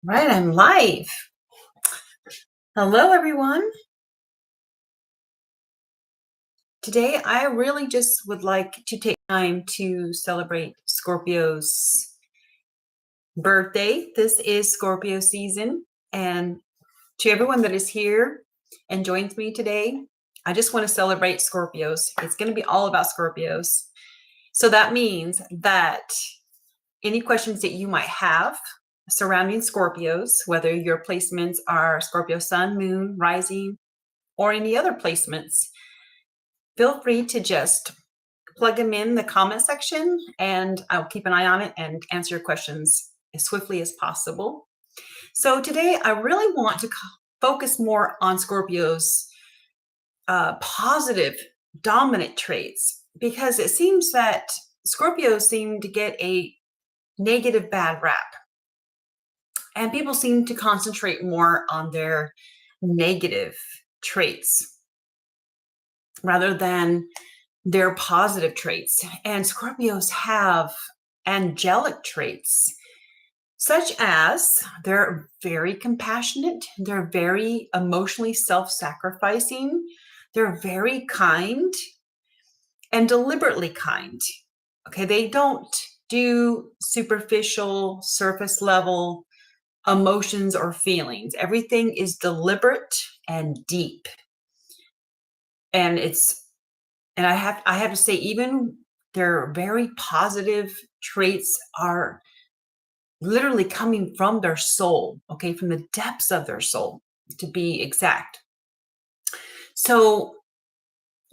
Right, I'm live. Hello, everyone. Today, I really just would like to take time to celebrate Scorpio's birthday. This is Scorpio season. And to everyone that is here and joins me today, I just want to celebrate Scorpios. It's going to be all about Scorpios. So that means that any questions that you might have surrounding Scorpios, whether your placements are Scorpio sun, moon, rising, or any other placements, feel free to just plug them in the comment section and I'll keep an eye on it and answer your questions as swiftly as possible. So today I really want to focus more on Scorpio's positive dominant traits, because it seems that Scorpios seem to get a negative bad rap. And people seem to concentrate more on their negative traits rather than their positive traits. And Scorpios have angelic traits, such as they're very compassionate, they're very emotionally self-sacrificing, they're very kind and deliberately kind. Okay, they don't do superficial, surface level emotions or feelings. Everything is deliberate and deep. And I have to say, even their very positive traits are literally coming from their soul, okay, from the depths of their soul, to be exact. So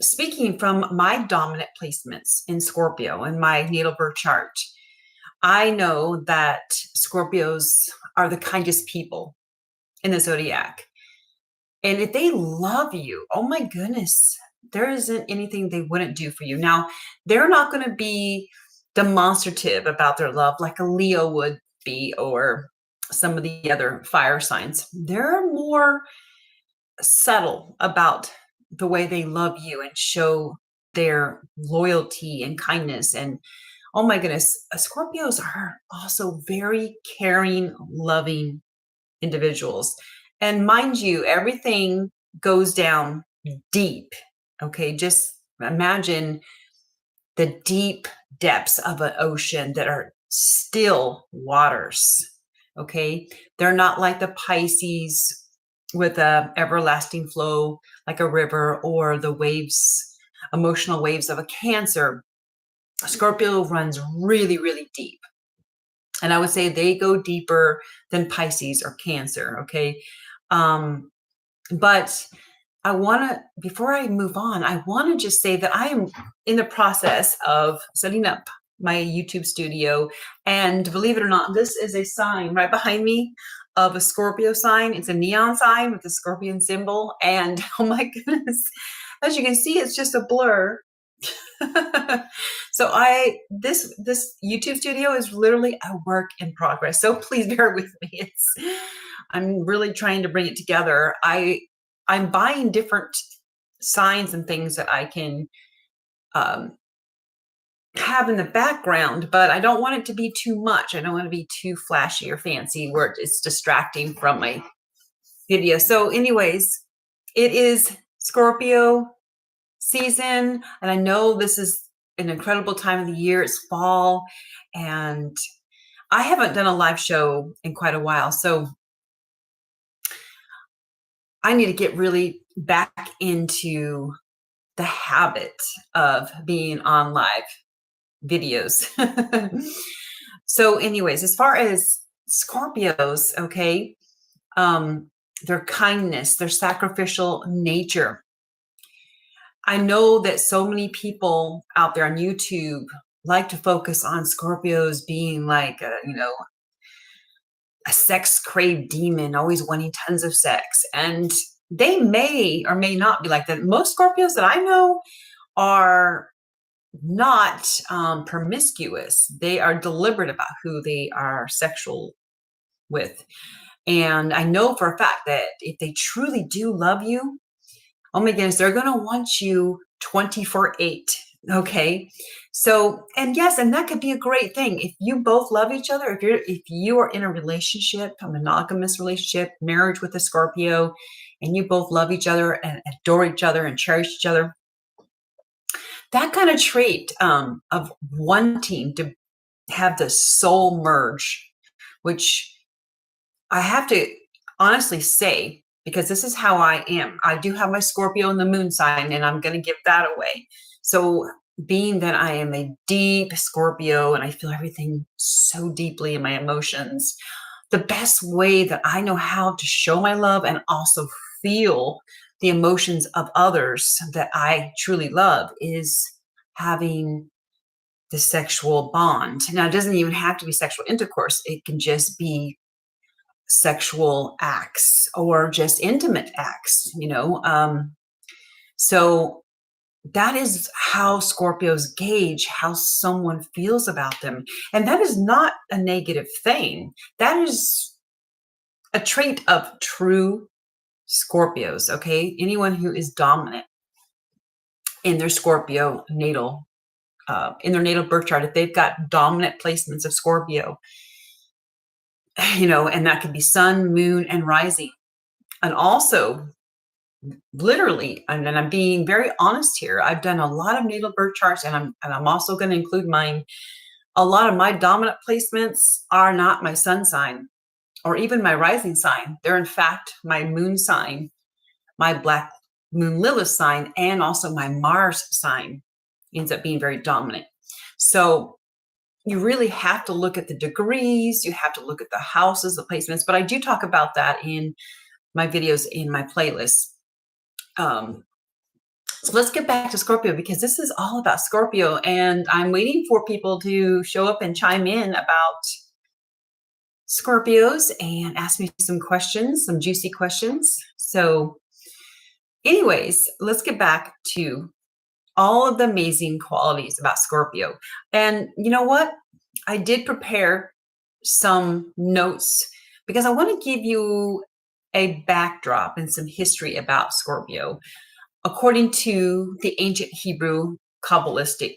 speaking from my dominant placements in Scorpio in my natal birth chart, I know that Scorpios are the kindest people in the zodiac. And if they love you, oh my goodness, there isn't anything they wouldn't do for you. Now, they're not going to be demonstrative about their love like a Leo would be, or some of the other fire signs. They're more subtle about the way they love you and show their loyalty and kindness. And oh my goodness, Scorpios are also very caring, loving individuals. And mind you, everything goes down deep. Okay, just imagine the deep depths of an ocean that are still waters. Okay, they're not like the Pisces with a everlasting flow like a river, or the waves, emotional waves of a Cancer. Scorpio runs really, really deep. And I would say they go deeper than Pisces or Cancer, okay? But I want to, before I move on, I want to just say that I am in the process of setting up my YouTube studio. And believe it or not, this is a sign right behind me of a Scorpio sign. It's a neon sign with the scorpion symbol. And oh my goodness, as you can see, it's just a blur. So this YouTube studio is literally a work in progress. So please bear with me. I'm really trying to bring it together. I'm buying different signs and things that I can have in the background, but I don't want it to be too much. I don't want to be too flashy or fancy where it's distracting from my video. So anyways, it is Scorpio season, and I know this is an incredible time of the year. It's fall, and I haven't done a live show in quite a while, so I need to get really back into the habit of being on live videos. So anyways, as far as Scorpios, okay, their kindness, their sacrificial nature. I know that so many people out there on YouTube like to focus on Scorpios being like, a sex-craved demon, always wanting tons of sex. And they may or may not be like that. Most Scorpios that I know are not promiscuous. They are deliberate about who they are sexual with. And I know for a fact that if they truly do love you, oh my goodness, they're going to want you 24/8. Okay. So, and yes, and that could be a great thing. If you both love each other, if you are in a relationship, a monogamous relationship, marriage with a Scorpio, and you both love each other and adore each other and cherish each other, that kind of trait of wanting to have the soul merge, which I have to honestly say, because this is how I am. I do have my Scorpio in the moon sign, and I'm going to give that away. So, being that I am a deep Scorpio and I feel everything so deeply in my emotions, the best way that I know how to show my love and also feel the emotions of others that I truly love is having the sexual bond. Now, it doesn't even have to be sexual intercourse, it can just be sexual acts or just intimate acts, so that is how Scorpios gauge how someone feels about them. And that is not a negative thing. That is a trait of true Scorpios, okay? Anyone who is dominant in their Scorpio natal, in their natal birth chart, if they've got dominant placements of Scorpio, and that could be sun, moon, and rising. And also, literally, and I'm being very honest here, I've done a lot of natal birth charts, and I'm also going to include mine. A lot of my dominant placements are not my sun sign or even my rising sign. They're in fact my moon sign, my black moon Lilith sign, and also my Mars sign ends up being very dominant. So you really have to look at the degrees, you have to look at the houses, the placements, but I do talk about that in my videos in my playlist. So let's get back to Scorpio, because this is all about Scorpio, and I'm waiting for people to show up and chime in about Scorpios and ask me some questions, some juicy questions. So anyways, let's get back to all of the amazing qualities about Scorpio. And you know what? I did prepare some notes because I want to give you a backdrop and some history about Scorpio according to the ancient Hebrew Kabbalistic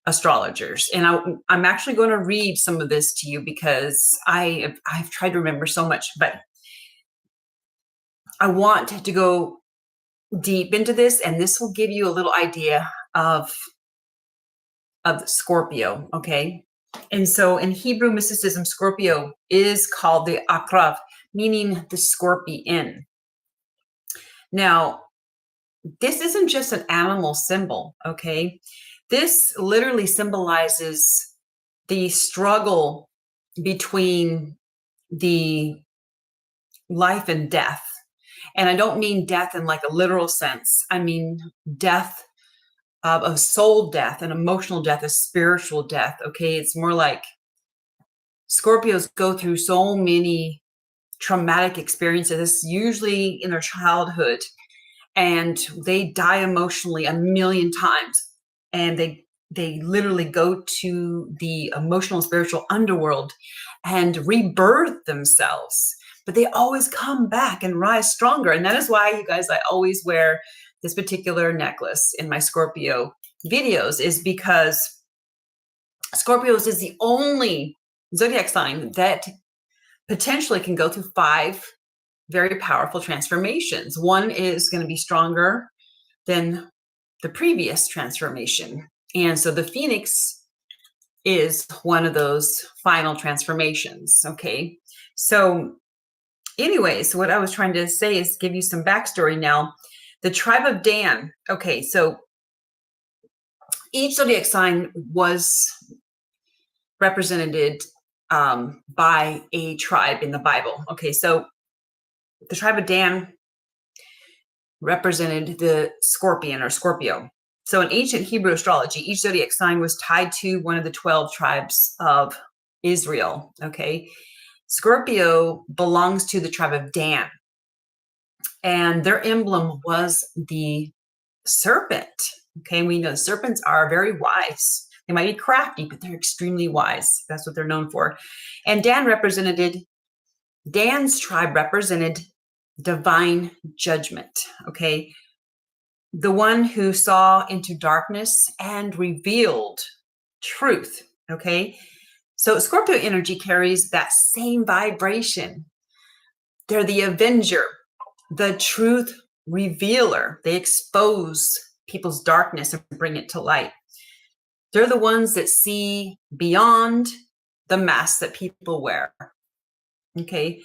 astrologers. And I'm actually going to read some of this to you because I've tried to remember so much, but I want to go deep into this, and this will give you a little idea of Scorpio, okay? And so in Hebrew mysticism, Scorpio is called the Akrav, meaning the scorpion. Now, this isn't just an animal symbol, okay? This literally symbolizes the struggle between the life and death. And I don't mean death in like a literal sense. I mean death of a soul death, an emotional death, a spiritual death, okay? It's more like Scorpios go through so many traumatic experiences, usually in their childhood, and they die emotionally a million times, and they literally go to the emotional and spiritual underworld and rebirth themselves, but they always come back and rise stronger. And that is why, you guys, I always wear this particular necklace in my Scorpio videos, is because Scorpios is the only zodiac sign that potentially can go through 5 very powerful transformations. One is going to be stronger than the previous transformation. And so the Phoenix is one of those final transformations. Okay. So anyways, what I was trying to say is give you some backstory now. The tribe of Dan. Okay. So each zodiac sign was represented by a tribe in the Bible. Okay. So the tribe of Dan represented the scorpion or Scorpio. So in ancient Hebrew astrology, each zodiac sign was tied to one of the 12 tribes of Israel. Okay. Scorpio belongs to the tribe of Dan, and their emblem was the serpent. Okay. We know serpents are very wise. They might be crafty, but they're extremely wise. That's what they're known for. And Dan's tribe represented divine judgment. Okay. the one who saw into darkness and revealed truth. Okay. So Scorpio energy carries that same vibration. They're the avenger, the truth revealer. They expose people's darkness and bring it to light. They're the ones that see beyond the mask that people wear. Okay.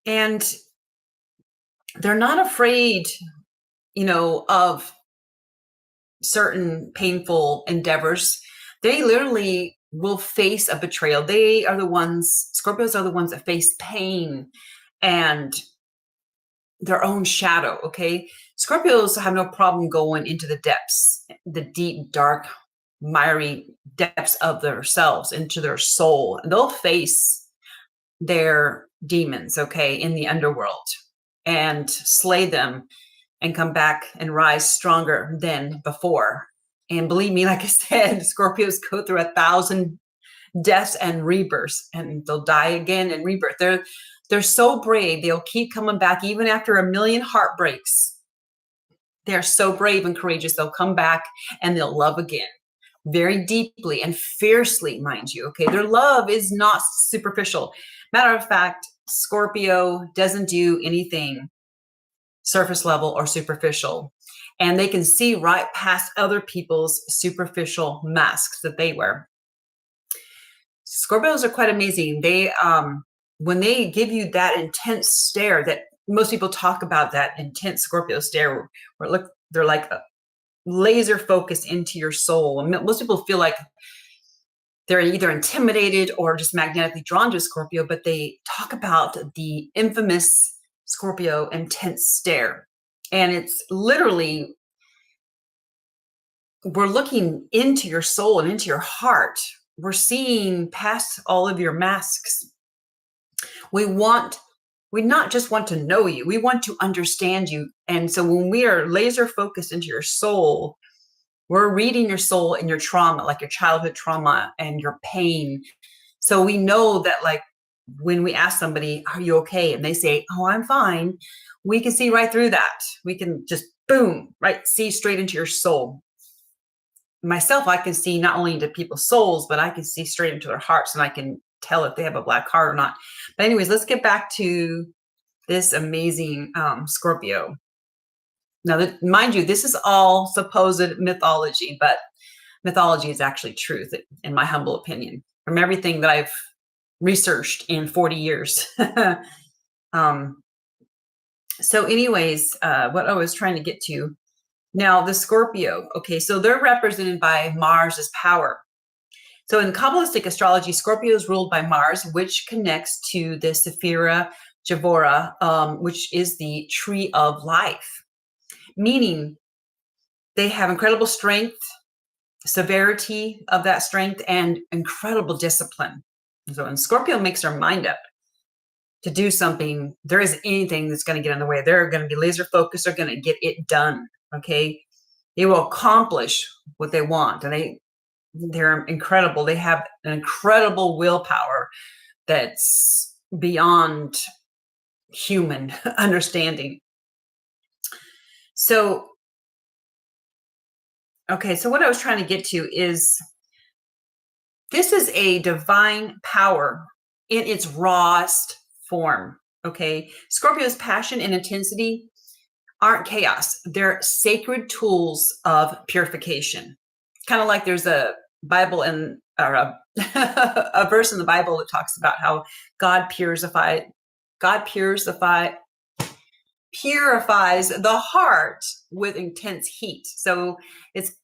And they're not afraid, of certain painful endeavors. They literally will face a betrayal. Scorpios are the ones that face pain and their own shadow. Okay. Scorpios have no problem going into the depths, the deep, dark, miry depths of themselves, into their soul. They'll face their demons, okay, in the underworld and slay them and come back and rise stronger than before. And believe me, like I said, Scorpios go through 1,000 deaths and rebirths, and they'll die again and rebirth. They're so brave. They'll keep coming back even after 1,000,000 heartbreaks. They're so brave and courageous. They'll come back and they'll love again, very deeply and fiercely, mind you. Okay, their love is not superficial. Matter of fact, Scorpio doesn't do anything surface level or superficial, and they can see right past other people's superficial masks that they wear. Scorpios are quite amazing. They when they give you that intense stare that most people talk about, that intense Scorpio stare, where they're like laser focused into your soul. And most people feel like they're either intimidated or just magnetically drawn to a Scorpio, but they talk about the infamous Scorpio intense stare. And it's literally, we're looking into your soul and into your heart. We're seeing past all of your masks. We not just want to know you, we want to understand you. And so when we are laser focused into your soul, we're reading your soul and your trauma, like your childhood trauma and your pain. So we know that, like, when we ask somebody, are you okay? And they say, oh, I'm fine. We can see right through that. We can just boom, right? See straight into your soul. Myself, I can see not only into people's souls, but I can see straight into their hearts, and I can tell if they have a black heart or not. But anyways, let's get back to this amazing Scorpio. Now, mind you, this is all supposed mythology, but mythology is actually truth, in my humble opinion, from everything that I've researched in 40 years. So anyways, what I was trying to get to now, the Scorpio. Okay, so they're represented by Mars as power. So in Kabbalistic astrology, Scorpio is ruled by Mars, which connects to the Sephira Javora, which is the tree of life, meaning they have incredible strength, severity of that strength, and incredible discipline. So when Scorpio makes their mind up to do something, there isn't anything that's going to get in the way. They're going to be laser focused. They're going to get it done. Okay. They will accomplish what they want, and they're incredible. They have an incredible willpower that's beyond human understanding. So, okay, so what I was trying to get to is, this is a divine power in its rawest form. Okay, Scorpio's passion and intensity aren't chaos. They're sacred tools of purification. It's kind of like there's a Bible or a verse in the Bible that talks about how God purifies the heart with intense heat. So it's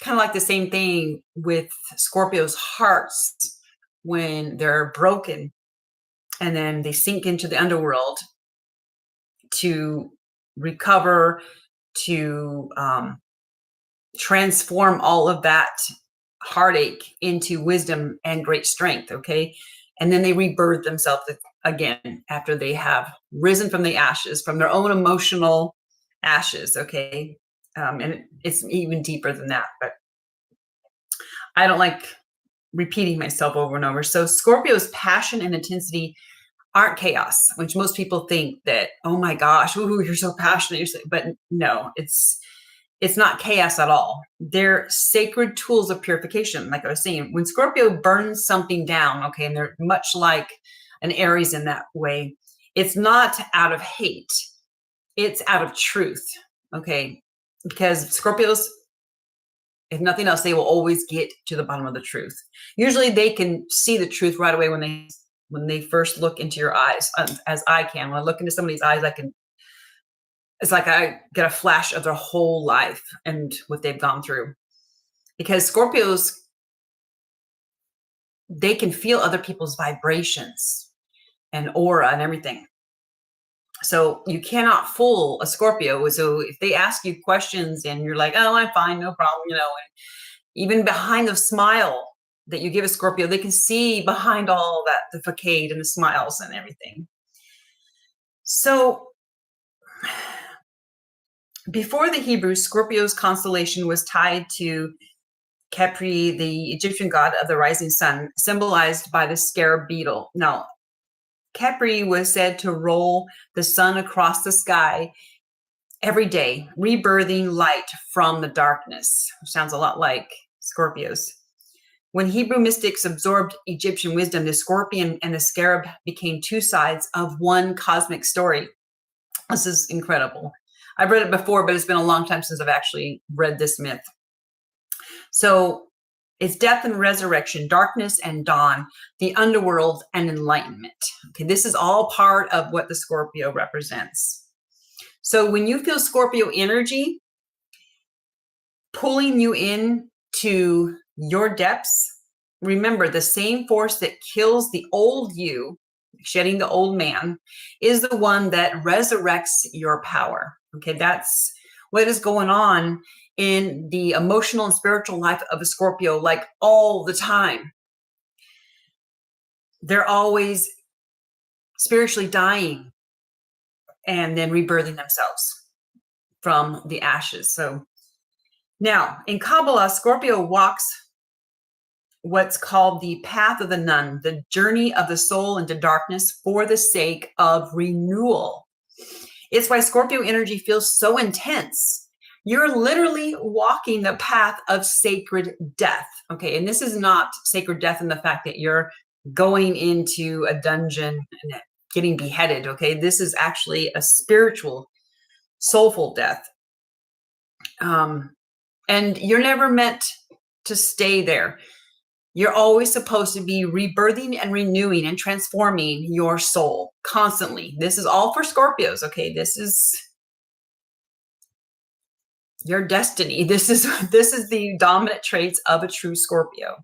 kind of like the same thing with Scorpio's hearts when they're broken, and then they sink into the underworld to recover, to transform all of that heartache into wisdom and great strength. Okay. And then they rebirth themselves again after they have risen from the ashes, from their own emotional ashes. Okay. And it's even deeper than that, but I don't like repeating myself over and over. So Scorpio's passion and intensity aren't chaos, which most people think that, oh my gosh, ooh, you're so passionate. But no, it's not chaos at all. They're sacred tools of purification. Like I was saying, when Scorpio burns something down, okay, and they're much like an Aries in that way, it's not out of hate, it's out of truth, okay? Because Scorpios, if nothing else, they will always get to the bottom of the truth. Usually they can see the truth right away when they first look into your eyes, as I can. When I look into somebody's eyes, it's like I get a flash of their whole life and what they've gone through. Because Scorpios, they can feel other people's vibrations and aura and everything. So you cannot fool a Scorpio. So if they ask you questions and you're like, oh, I'm fine, no problem, and even behind the smile that you give a Scorpio, they can see behind all that, the facade and the smiles and everything. So before the Hebrews, Scorpio's constellation was tied to Khepri, the Egyptian god of the rising sun, symbolized by the scarab beetle. Now, Khepri was said to roll the sun across the sky every day, rebirthing light from the darkness, which sounds a lot like Scorpios. When Hebrew mystics absorbed Egyptian wisdom, the scorpion and the scarab became two sides of one cosmic story. This is incredible. I've read it before, but it's been a long time since I've actually read this myth. So it's death and resurrection, darkness and dawn, the underworld and enlightenment. Okay, this is all part of what the Scorpio represents. So when you feel Scorpio energy pulling you in to your depths, remember the same force that kills the old you, shedding the old man, is the one that resurrects your power. Okay, that's what is going on in the emotional and spiritual life of a Scorpio, like all the time. They're always spiritually dying and then rebirthing themselves from the ashes. So now in Kabbalah, Scorpio walks what's called the Path of the Nun, the journey of the soul into darkness for the sake of renewal. It's why Scorpio energy feels so intense. You're literally walking the path of sacred death. Okay, and this is not sacred death in the fact that you're going into a dungeon and getting beheaded. Okay, this is actually a spiritual, soulful death. And you're never meant to stay there. You're always supposed to be rebirthing and renewing and transforming your soul constantly. This is all for Scorpios, okay? This is your destiny. This is the dominant traits of a true Scorpio.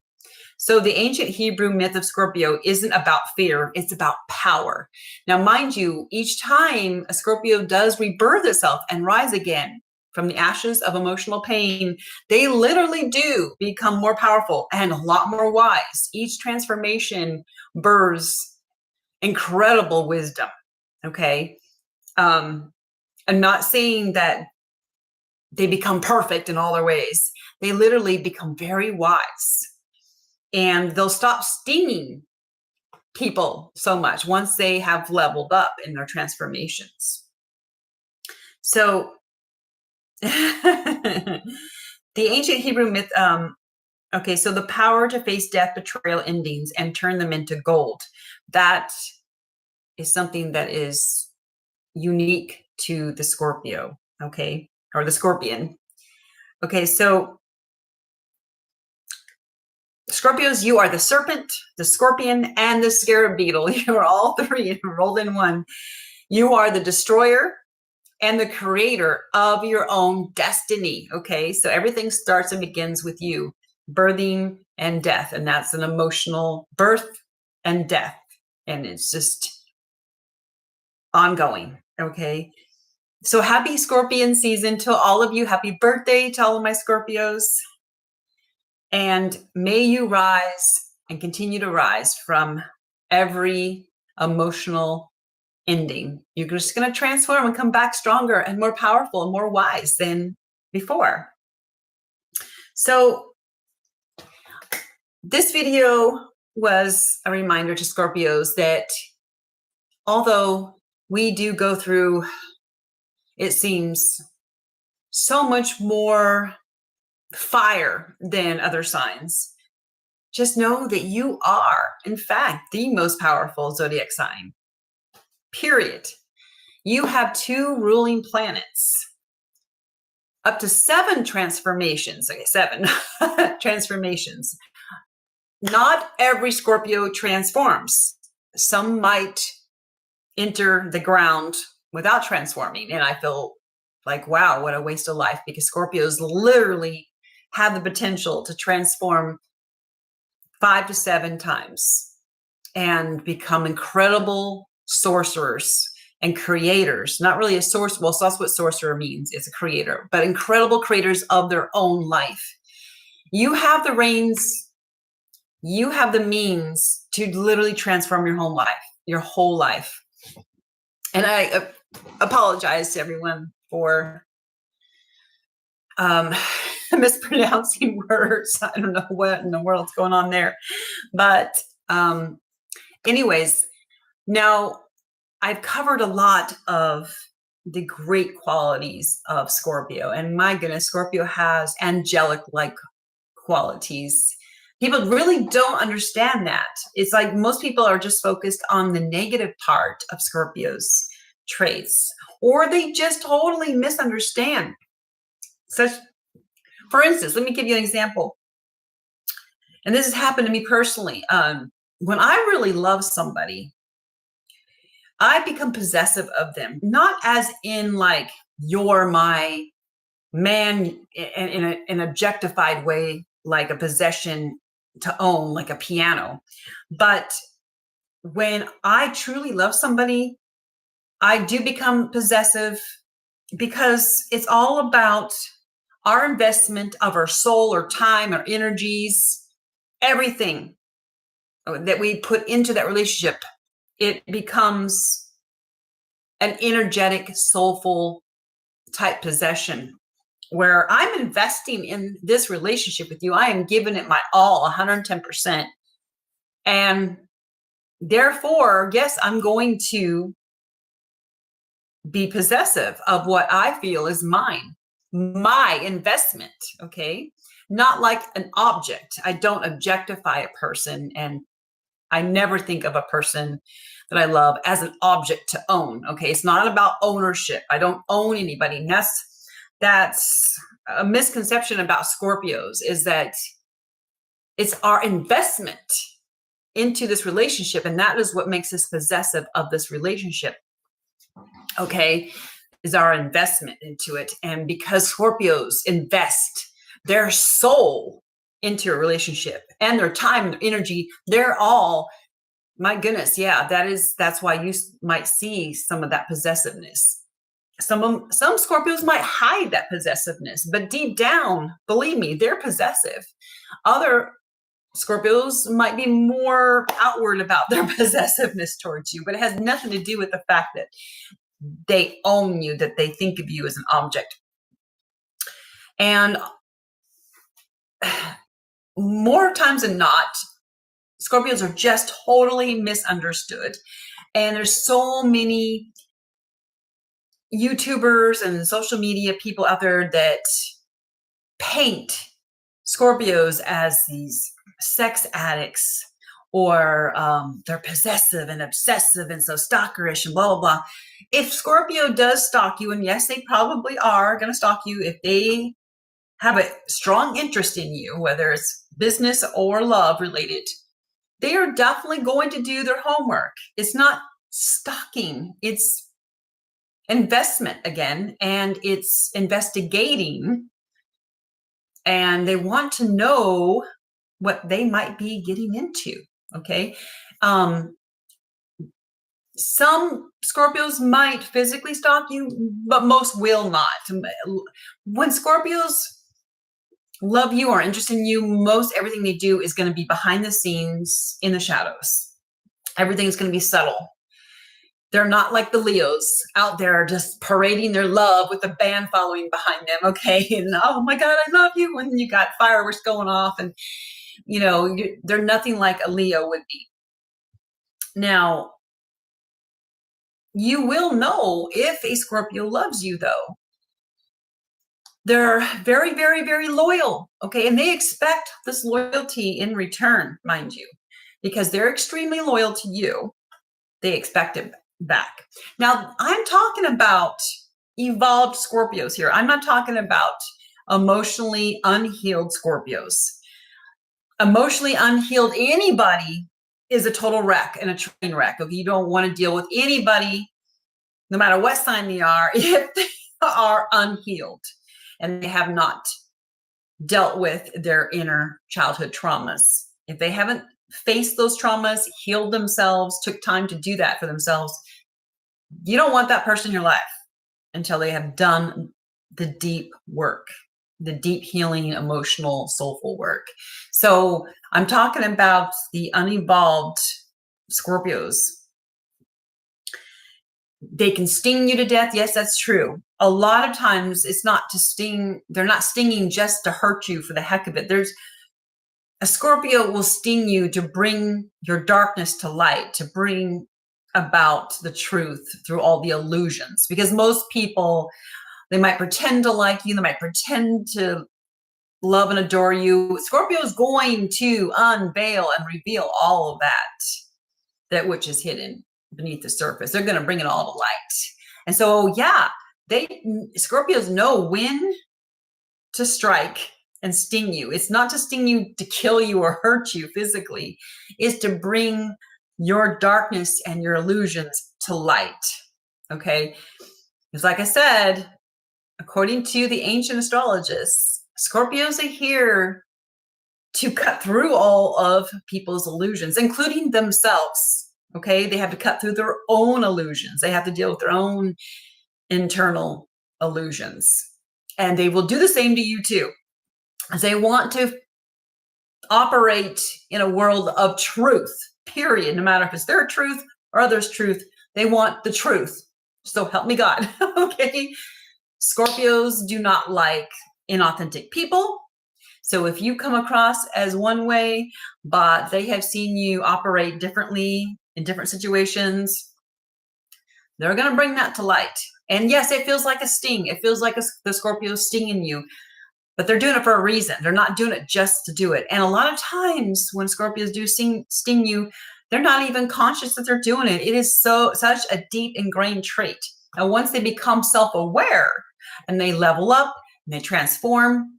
So the ancient Hebrew myth of Scorpio isn't about fear, it's about power. Now, mind you, each time a Scorpio does rebirth itself and rise again from the ashes of emotional pain, they literally do become more powerful and a lot more wise. Each transformation births incredible wisdom, okay? I'm not saying that they become perfect in all their ways. They literally become very wise. And they'll stop stinging people so much once they have leveled up in their transformations. So the ancient Hebrew myth, okay, so the power to face death, betrayal, endings, and turn them into gold. That is something that is unique to the Scorpio, okay, or the Scorpion. Okay, so Scorpios, you are the serpent, the scorpion, and the scarab beetle. You are all three rolled in one. You are the destroyer and the creator of your own destiny, okay? So everything starts and begins with you, birthing and death, and that's an emotional birth and death, and it's just ongoing, okay? So happy Scorpion season to all of you. Happy birthday to all of my Scorpios. And may you rise and continue to rise from every emotional ending. You're just going to transform and come back stronger and more powerful and more wise than before. So this video was a reminder to Scorpios that although we do go through, it seems, so much more fire than other signs, just know that you are, in fact, the most powerful zodiac sign, period. You have 2 ruling planets, up to 7 transformations. Okay, 7 transformations. Not every Scorpio transforms. Some might enter the ground without transforming. And I feel like, wow, what a waste of life, because Scorpios literally have the potential to transform 5 to 7 times and become incredible sorcerers and creators. Not really a source. Well, so that's what sorcerer means. It's a creator, but incredible creators of their own life. You have the reins. You have the means to literally transform your whole life. And I apologize to everyone for mispronouncing words. I don't know what in the world's going on there. But anyways, now I've covered a lot of the great qualities of Scorpio. And my goodness, Scorpio has angelic-like qualities. People really don't understand that. It's like most people are just focused on the negative part of Scorpio's traits, or they just totally misunderstand. Such, for instance, let me give you an example. And this has happened to me personally. When I really love somebody, I become possessive of them, not as in like, you're my man in an objectified way, like a possession to own, like a piano. But when I truly love somebody, I do become possessive, because it's all about our investment of our soul, or time, or energies, everything that we put into that relationship. It becomes an energetic, soulful type possession, where I'm investing in this relationship with you. I am giving it my all, 110%. And therefore, yes, I'm going to be possessive of what I feel is mine, my investment, okay? Not like an object. I don't objectify a person, and I never think of a person that I love as an object to own, okay? It's not about ownership. I don't own anybody. And that's a misconception about Scorpios, is that it's our investment into this relationship, and that is what makes us possessive of this relationship, okay, is our investment into it. And because Scorpios invest their soul into a relationship, and their time, their energy, they're all, my goodness, yeah, that's why you might see some of that possessiveness. Some Scorpios might hide that possessiveness, but deep down, believe me, they're possessive. Other Scorpios might be more outward about their possessiveness towards you, but it has nothing to do with the fact that they own you, that they think of you as an object. And more times than not, Scorpios are just totally misunderstood. And there's so many YouTubers and social media people out there that paint Scorpios as these sex addicts, or they're possessive and obsessive and so stalkerish and blah, blah, blah. If Scorpio does stalk you, and yes, they probably are going to stalk you if they have a strong interest in you, whether it's business or love related, they are definitely going to do their homework. It's not stalking. It's investment again, and it's investigating, and they want to know what they might be getting into, okay? Some Scorpios might physically stalk you, but most will not. When Scorpios love you or interested in you, most everything they do is going to be behind the scenes, in the shadows. Everything's going to be subtle. They're not like the Leos out there just parading their love with a band following behind them, okay? And oh my God, I love you. And you got fireworks going off, and you know, they're nothing like a Leo would be. Now, You will know if a Scorpio loves you, though. They're very, very, very loyal, okay? And they expect this loyalty in return, mind you, because they're extremely loyal to you. They expect it back. Now, I'm talking about evolved Scorpios here. I'm not talking about emotionally unhealed Scorpios. Emotionally unhealed anybody is a total wreck and a train wreck. Okay, you don't want to deal with anybody, no matter what sign they are, if they are unhealed and they have not dealt with their inner childhood traumas. If they haven't faced those traumas, healed themselves, took time to do that for themselves, you don't want that person in your life until they have done the deep work, the deep healing, emotional, soulful work. So I'm talking about the unevolved Scorpios. They can sting you to death. Yes, that's true. A lot of times it's not to sting. They're not stinging just to hurt you for the heck of it. There's a Scorpio will sting you to bring your darkness to light, to bring about the truth through all the illusions. Because most people, they might pretend to like you. They might pretend to love and adore you. Scorpio is going to unveil and reveal all of that which is hidden beneath the surface. They're going to bring it all to light. And so, yeah, Scorpios know when to strike and sting you. It's not to sting you to kill you or hurt you physically. It's to bring your darkness and your illusions to light. Okay? Because like I said, according to the ancient astrologists, Scorpios are here to cut through all of people's illusions, including themselves. Okay, they have to cut through their own illusions. They have to deal with their own internal illusions. And they will do the same to you too. As they want to operate in a world of truth, period. No matter if it's their truth or others' truth, they want the truth. So help me God. Okay. Scorpios do not like inauthentic people. So if you come across as one way, but they have seen you operate differently in different situations, they're going to bring that to light. And yes, it feels like a sting. It feels like the Scorpio stinging you, but they're doing it for a reason. They're not doing it just to do it. And a lot of times when Scorpios do sting you, they're not even conscious that they're doing it. It is such a deep ingrained trait. And once they become self-aware and they level up and they transform,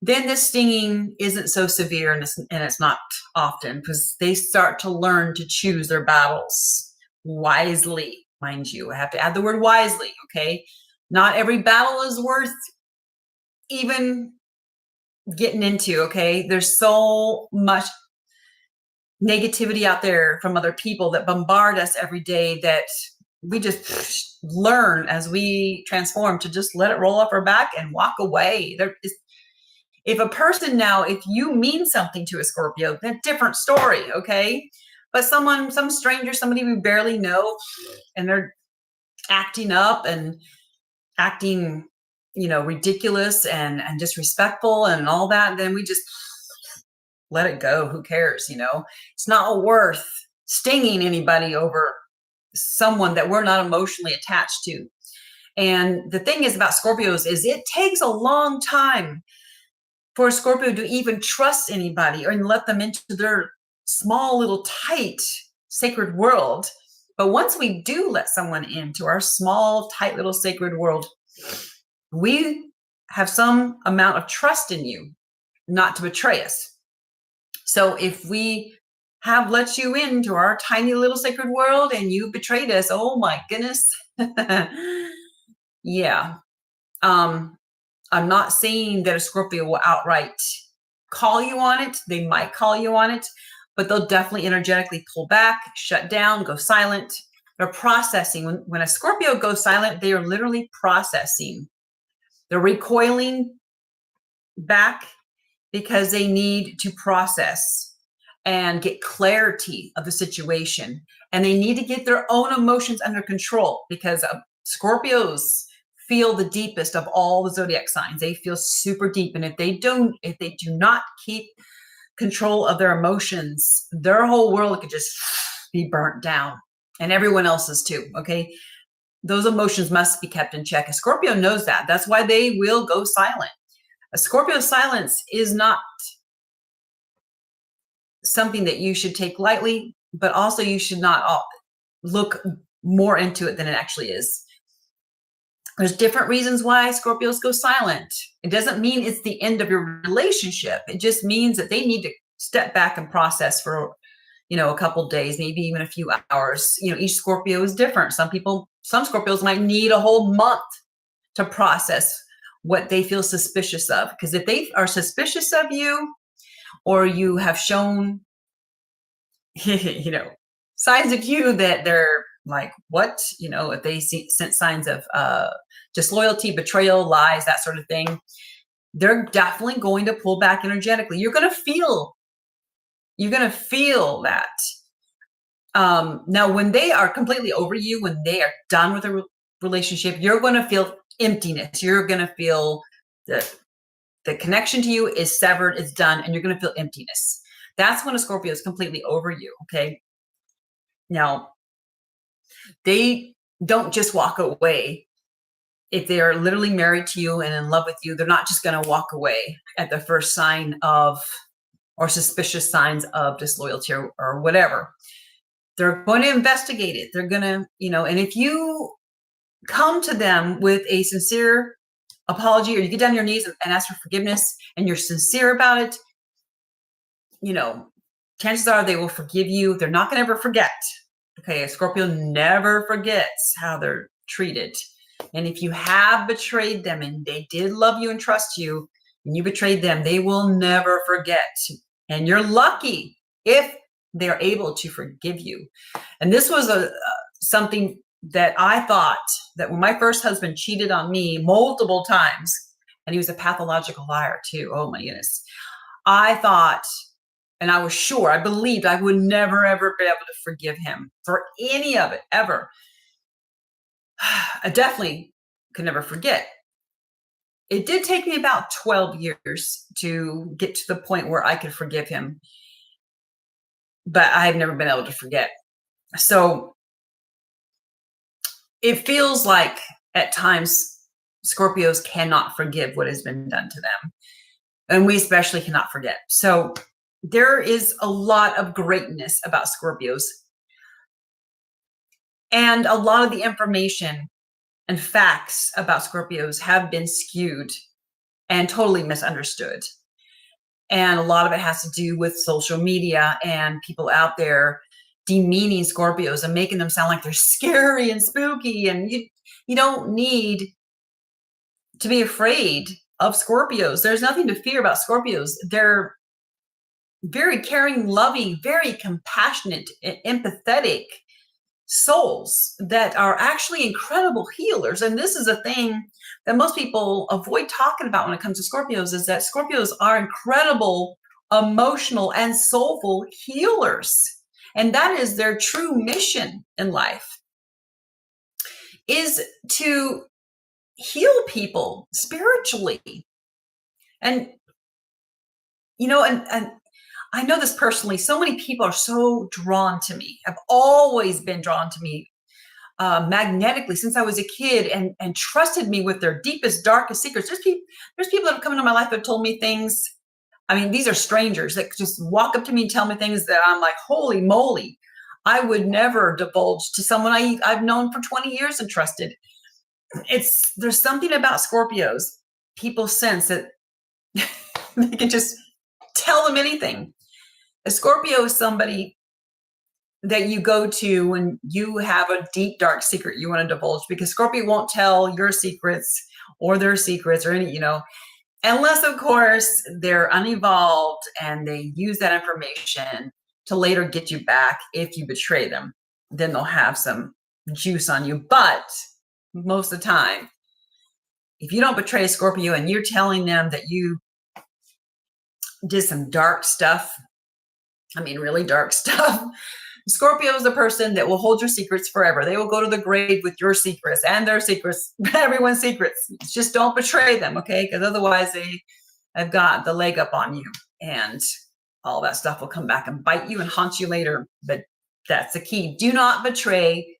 then this stinging isn't so severe, and it's not often, because they start to learn to choose their battles wisely, mind you. I have to add the word wisely, okay? Not every battle is worth even getting into, okay? There's so much negativity out there from other people that bombard us every day that we just learn as we transform to just let it roll off our back and walk away. If a person now, if you mean something to a Scorpio, that's a different story, okay? But some stranger, somebody we barely know, and they're acting up and acting, ridiculous and disrespectful and all that, then we just let it go. Who cares, It's not worth stinging anybody over someone that we're not emotionally attached to. And the thing is about Scorpios is it takes a long time for a Scorpio to even trust anybody or let them into their small, little, tight, sacred world. But once we do let someone into our small, tight, little sacred world, we have some amount of trust in you not to betray us. So if we have let you into our tiny little sacred world and you betrayed us, oh my goodness. Yeah. I'm not saying that a Scorpio will outright call you on it. They might call you on it, but they'll definitely energetically pull back, shut down, go silent. They're processing. When a Scorpio goes silent, they are literally processing. They're recoiling back because they need to process and get clarity of the situation. And they need to get their own emotions under control, because Scorpios feel the deepest of all the zodiac signs. They feel super deep. And if they do not keep control of their emotions, their whole world could just be burnt down. and everyone else's too, okay? Those emotions must be kept in check. A Scorpio knows that. That's why they will go silent. A Scorpio silence is not something that you should take lightly, but also you should not look more into it than it actually is. There's different reasons why Scorpios go silent. It doesn't mean it's the end of your relationship. It just means that they need to step back and process for, a couple days, maybe even a few hours. Each Scorpio is different. Some Scorpios might need a whole month to process what they feel suspicious of. Because if they are suspicious of you, or you have shown, signs of you that they're like, what? If they sense signs of disloyalty, betrayal, lies, that sort of thing, they're definitely going to pull back energetically. You're going to feel that. Now, when they are completely over you, when they are done with a relationship, you're going to feel emptiness. You're going to feel the connection to you is severed, it's done, and you're going to feel emptiness. That's when a Scorpio is completely over you, okay? Now, they don't just walk away. If they are literally married to you and in love with you, they're not just going to walk away at the first sign of, or suspicious signs of disloyalty or whatever. They're going to investigate it. They're going to, and if you come to them with a sincere apology, or you get down on your knees and ask for forgiveness, and you're sincere about it, chances are they will forgive you. They're not going to ever forget. Okay, a Scorpio never forgets how they're treated. And if you have betrayed them and they did love you and trust you, and you betrayed them, they will never forget. And you're lucky if they're able to forgive you. And this was something that I thought that when my first husband cheated on me multiple times, and he was a pathological liar too. Oh my goodness. I thought, and I was sure, I believed I would never, ever be able to forgive him for any of it, ever. I definitely could never forget. It did take me about 12 years to get to the point where I could forgive him, but I've never been able to forget. So it feels like at times Scorpios cannot forgive what has been done to them. And we especially cannot forget. So there is a lot of greatness about Scorpios. And a lot of the information and facts about Scorpios have been skewed and totally misunderstood. And a lot of it has to do with social media and people out there demeaning Scorpios and making them sound like they're scary and spooky. And you don't need to be afraid of Scorpios. There's nothing to fear about Scorpios. They're very caring, loving, very compassionate, empathetic souls that are actually incredible healers. And this is a thing that most people avoid talking about when it comes to Scorpios, is that Scorpios are incredible, emotional, and soulful healers. And that is their true mission in life, is to heal people spiritually. And, and I know this personally, so many people are so drawn to me, have always been drawn to me magnetically since I was a kid, and trusted me with their deepest, darkest secrets. There's people that have come into my life that have told me things. I mean, these are strangers that just walk up to me and tell me things that I'm like, holy moly, I would never divulge to someone I've known for 20 years and trusted. There's something about Scorpios. People sense that they can just tell them anything. A Scorpio is somebody that you go to when you have a deep, dark secret you want to divulge, because Scorpio won't tell your secrets or their secrets or any, unless, of course, they're unevolved and they use that information to later get you back. If you betray them, then they'll have some juice on you. But most of the time, if you don't betray a Scorpio and you're telling them that you did some dark stuff, I mean, really dark stuff, Scorpio is the person that will hold your secrets forever. They will go to the grave with your secrets and their secrets, everyone's secrets. Just don't betray them, okay? Because otherwise they have got the leg up on you, and all that stuff will come back and bite you and haunt you later. But That's the key. Do not betray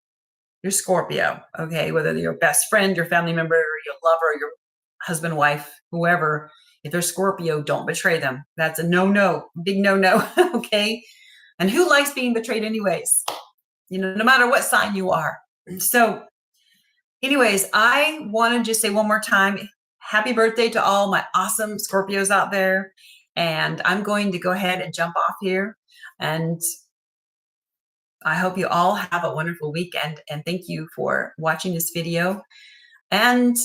your Scorpio, okay? Whether they're your best friend, your family member, your lover, your husband, wife, whoever. If they're Scorpio, don't betray them. That's a no-no, big no-no, okay? And who likes being betrayed anyways? You know, no matter what sign you are. So anyways, I want to just say one more time, happy birthday to all my awesome Scorpios out there. And I'm going to go ahead and jump off here. And I hope you all have a wonderful weekend. And thank you for watching this video. And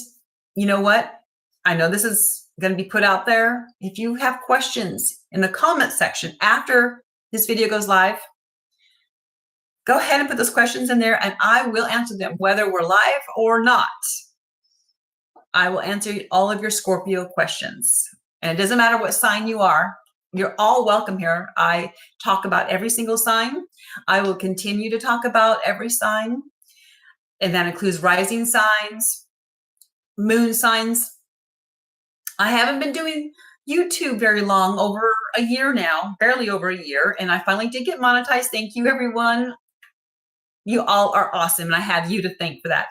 you know what? I know this is going to be put out there. If you have questions in the comment section after this video goes live, go ahead and put those questions in there and I will answer them, whether we're live or not. I will answer all of your Scorpio questions. And it doesn't matter what sign you are. You're all welcome here. I talk about every single sign. I will continue to talk about every sign. And that includes rising signs, moon signs. I haven't been doing YouTube very long, over a year now, barely over a year. And I finally did get monetized. Thank you, everyone. You all are awesome. And I have you to thank for that.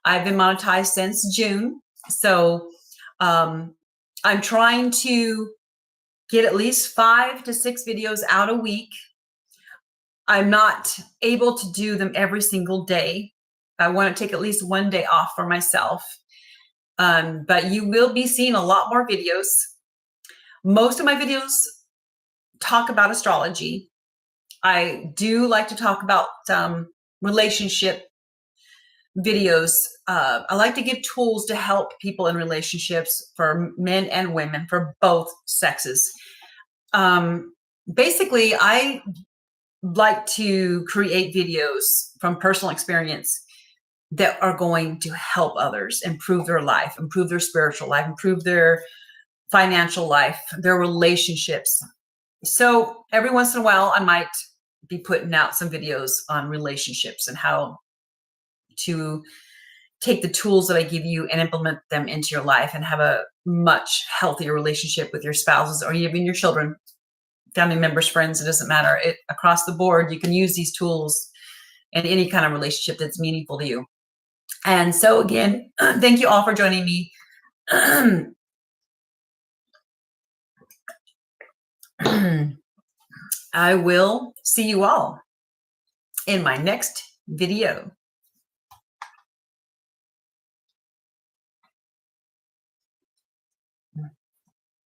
I've been monetized since June. So I'm trying to get at least 5 to 6 videos out a week. I'm not able to do them every single day. I want to take at least one day off for myself. But you will be seeing a lot more videos. Most of my videos talk about astrology. I do like to talk about relationship videos. I like to give tools to help people in relationships for men and women, for both sexes. Basically, I like to create videos from personal experience that are going to help others improve their life, improve their spiritual life, improve their financial life, their relationships. So every once in a while, I might be putting out some videos on relationships and how to take the tools that I give you and implement them into your life and have a much healthier relationship with your spouses or even your children, family members, friends. It doesn't matter. Across the board, you can use these tools in any kind of relationship that's meaningful to you. And so again, thank you all for joining me. I will see you all in my next video.